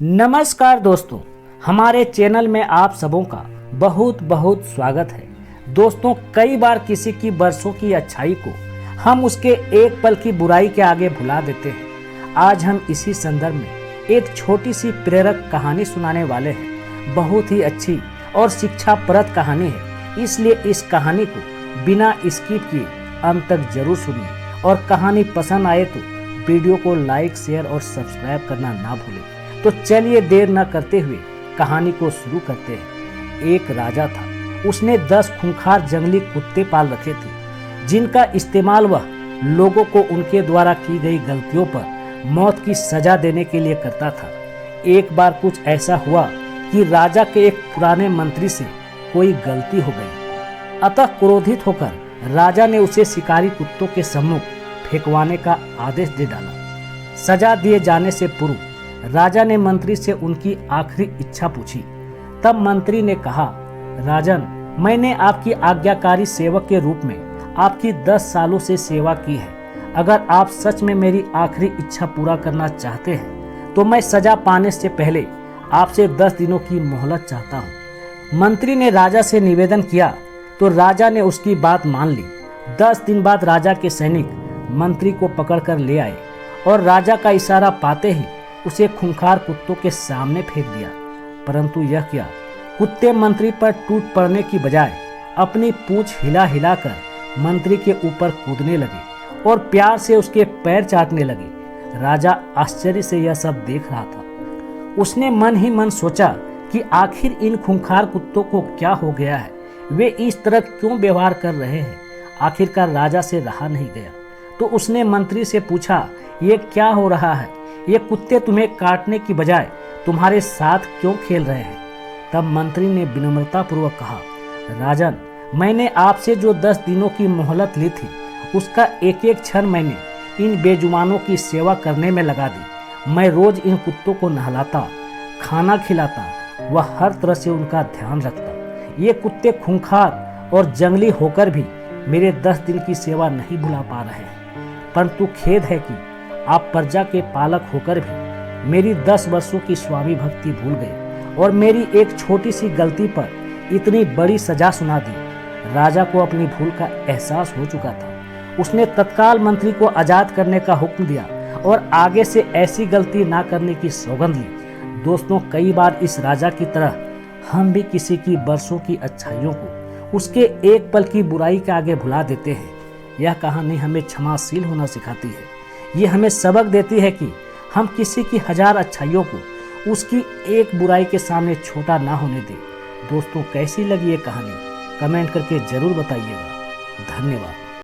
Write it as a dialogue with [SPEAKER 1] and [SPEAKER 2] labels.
[SPEAKER 1] नमस्कार दोस्तों, हमारे चैनल में आप सबों का बहुत बहुत स्वागत है। दोस्तों, कई बार किसी की बरसों की अच्छाई को हम उसके एक पल की बुराई के आगे भुला देते हैं। आज हम इसी संदर्भ में एक छोटी सी प्रेरक कहानी सुनाने वाले हैं। बहुत ही अच्छी और शिक्षाप्रद कहानी है, इसलिए इस कहानी को बिना स्किप किए अंत तक जरूर सुनिए और कहानी पसंद आए तो वीडियो को लाइक, शेयर और सब्सक्राइब करना ना भूलें। तो चलिए देर न करते हुए कहानी को शुरू करते हैं। एक राजा था, उसने 10 खूंखार जंगली कुत्ते पाल रखे थे, जिनका इस्तेमाल वह लोगों को उनके द्वारा की गई गलतियों पर मौत की सजा देने के लिए करता था। एक बार कुछ ऐसा हुआ कि राजा के एक पुराने मंत्री से कोई गलती हो गई। अतः क्रोधित होकर राजा ने उसे शिकारी कुत्तों के सम्मुख फेंकवाने का आदेश दे डाला। सजा दिए जाने से पूर्व राजा ने मंत्री से उनकी आखिरी इच्छा पूछी। तब मंत्री ने कहा, राजन, मैंने आपकी आज्ञाकारी सेवक के रूप में आपकी 10 सालों से सेवा की है। अगर आप सच में मेरी आखिरी इच्छा पूरा करना चाहते हैं तो मैं सजा पाने से पहले आपसे 10 दिनों की मोहलत चाहता हूँ। मंत्री ने राजा से निवेदन किया तो राजा ने उसकी बात मान ली। 10 दिन बाद राजा के सैनिक मंत्री को पकड़कर ले आए और राजा का इशारा पाते ही उसे खूंखार कुत्तों के सामने फेंक दिया। परंतु यह क्या, कुत्ते मंत्री पर टूट पड़ने की बजाय अपनी पूंछ हिला हिलाकर मंत्री के ऊपर कूदने लगे और प्यार से उसके पैर चाटने लगे। राजा आश्चर्य से यह सब देख रहा था। उसने मन ही मन सोचा कि आखिर इन खूंखार कुत्तों को क्या हो गया है, वे इस तरह क्यों व्यवहार कर रहे हैं। आखिरकार राजा से रहा नहीं गया तो उसने मंत्री से पूछा, ये क्या हो रहा है? ये कुत्ते तुम्हें काटने की बजाय तुम्हारे साथ क्यों खेल रहे हैं? तब मंत्री ने विनम्रता पूर्वक कहा, राजन, मैंने आपसे जो 10 दिनों की मोहलत ली थी उसका एक एक क्षण मैंने इन बेजुबानों की सेवा करने में लगा दी। मैं रोज इन कुत्तों को नहलाता, खाना खिलाता व हर तरह से उनका ध्यान रखता। ये कुत्ते खूंखार और जंगली होकर भी मेरे 10 दिन की सेवा नहीं भुला पा रहे हैं। परंतु खेद है कि आप प्रजा के पालक होकर भी मेरी 10 वर्षों की स्वामी भक्ति भूल गए और मेरी एक छोटी सी गलती पर इतनी बड़ी सजा सुना दी। राजा को अपनी भूल का एहसास हो चुका था। उसने तत्काल मंत्री को आजाद करने का हुक्म दिया और आगे से ऐसी गलती ना करने की सौगंध ली। दोस्तों, कई बार इस राजा की तरह हम भी किसी की बरसों की अच्छाइयों को उसके एक पल की बुराई के आगे भुला देते हैं। यह कहानी हमें क्षमाशील होना सिखाती है। ये हमें सबक देती है कि हम किसी की 1000 अच्छाइयों को उसकी एक बुराई के सामने छोटा ना होने दें। दोस्तों, कैसी लगी ये कहानी? कमेंट करके जरूर बताइएगा। धन्यवाद।